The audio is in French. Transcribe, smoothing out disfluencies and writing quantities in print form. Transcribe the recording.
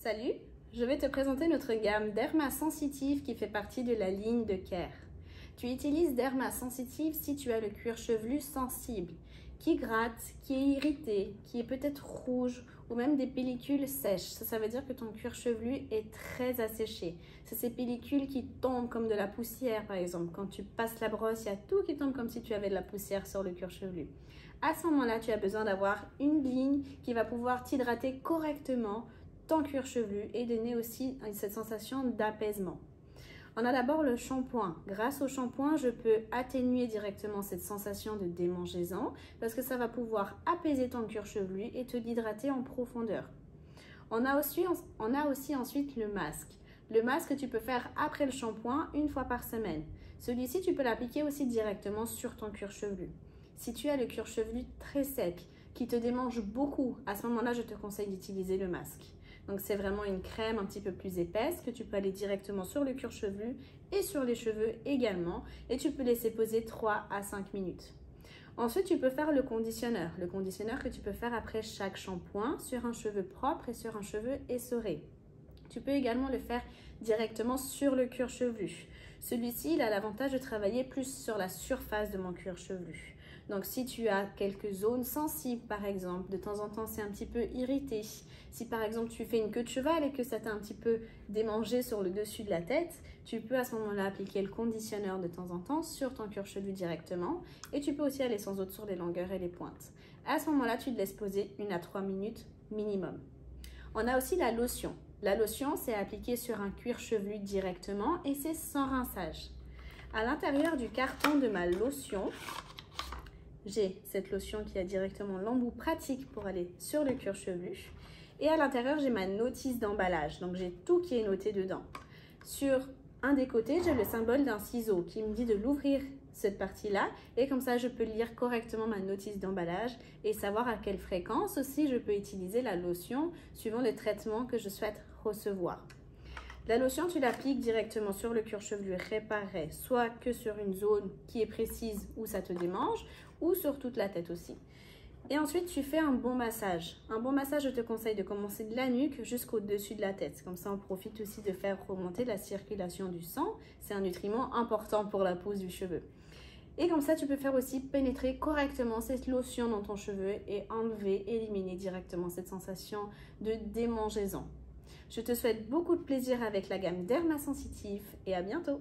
Salut, je vais te présenter notre gamme Derma Sensitive qui fait partie de la ligne de Care. Tu utilises Derma Sensitive si tu as le cuir chevelu sensible, qui gratte, qui est irrité, qui est peut-être rouge ou même des pellicules sèches. Ça veut dire que ton cuir chevelu est très asséché. C'est ces pellicules qui tombent comme de la poussière par exemple. Quand tu passes la brosse, il y a tout qui tombe comme si tu avais de la poussière sur le cuir chevelu. À ce moment-là, tu as besoin d'avoir une ligne qui va pouvoir t'hydrater correctement ton cuir chevelu et donner aussi cette sensation d'apaisement. On a d'abord le shampoing. Grâce au shampoing, je peux atténuer directement cette sensation de démangeaison parce que ça va pouvoir apaiser ton cuir chevelu et te l'hydrater en profondeur. On a aussi ensuite le masque. Le masque, tu peux faire après le shampoing une fois par semaine. Celui-ci, tu peux l'appliquer aussi directement sur ton cuir chevelu. Si tu as le cuir chevelu très sec, qui te démange beaucoup, à ce moment-là, je te conseille d'utiliser le masque. Donc, c'est vraiment une crème un petit peu plus épaisse que tu peux aller directement sur le cuir chevelu et sur les cheveux également. Et tu peux laisser poser 3 à 5 minutes. Ensuite, tu peux faire le conditionneur. Le conditionneur que tu peux faire après chaque shampoing sur un cheveu propre et sur un cheveu essoré. Tu peux également le faire directement sur le cuir chevelu. Celui-ci, il a l'avantage de travailler plus sur la surface de mon cuir chevelu. Donc, si tu as quelques zones sensibles, par exemple, de temps en temps, c'est un petit peu irrité. Si, par exemple, tu fais une queue de cheval et que ça t'a un petit peu démangé sur le dessus de la tête, tu peux à ce moment-là appliquer le conditionneur de temps en temps sur ton cuir chevelu directement. Et tu peux aussi aller sans autre sur les longueurs et les pointes. À ce moment-là, tu te laisses poser 1 à 3 minutes minimum. On a aussi la lotion. La lotion, c'est appliqué sur un cuir chevelu directement et c'est sans rinçage. À l'intérieur du carton de ma lotion, j'ai cette lotion qui a directement l'embout pratique pour aller sur le cuir chevelu. Et à l'intérieur, j'ai ma notice d'emballage. Donc, j'ai tout qui est noté dedans. Sur un des côtés, j'ai le symbole d'un ciseau qui me dit de l'ouvrir cette partie-là. Et comme ça, je peux lire correctement ma notice d'emballage et savoir à quelle fréquence aussi je peux utiliser la lotion suivant le traitement que je souhaite recevoir. La lotion, tu l'appliques directement sur le cuir chevelu réparé, soit que sur une zone qui est précise où ça te démange, ou sur toute la tête aussi. Et ensuite, tu fais un bon massage. Un bon massage, je te conseille de commencer de la nuque jusqu'au-dessus de la tête. Comme ça, on profite aussi de faire remonter la circulation du sang. C'est un nutriment important pour la pose du cheveu. Et comme ça, tu peux faire aussi pénétrer correctement cette lotion dans ton cheveu et enlever, éliminer directement cette sensation de démangeaison. Je te souhaite beaucoup de plaisir avec la gamme Derma Sensitive et à bientôt!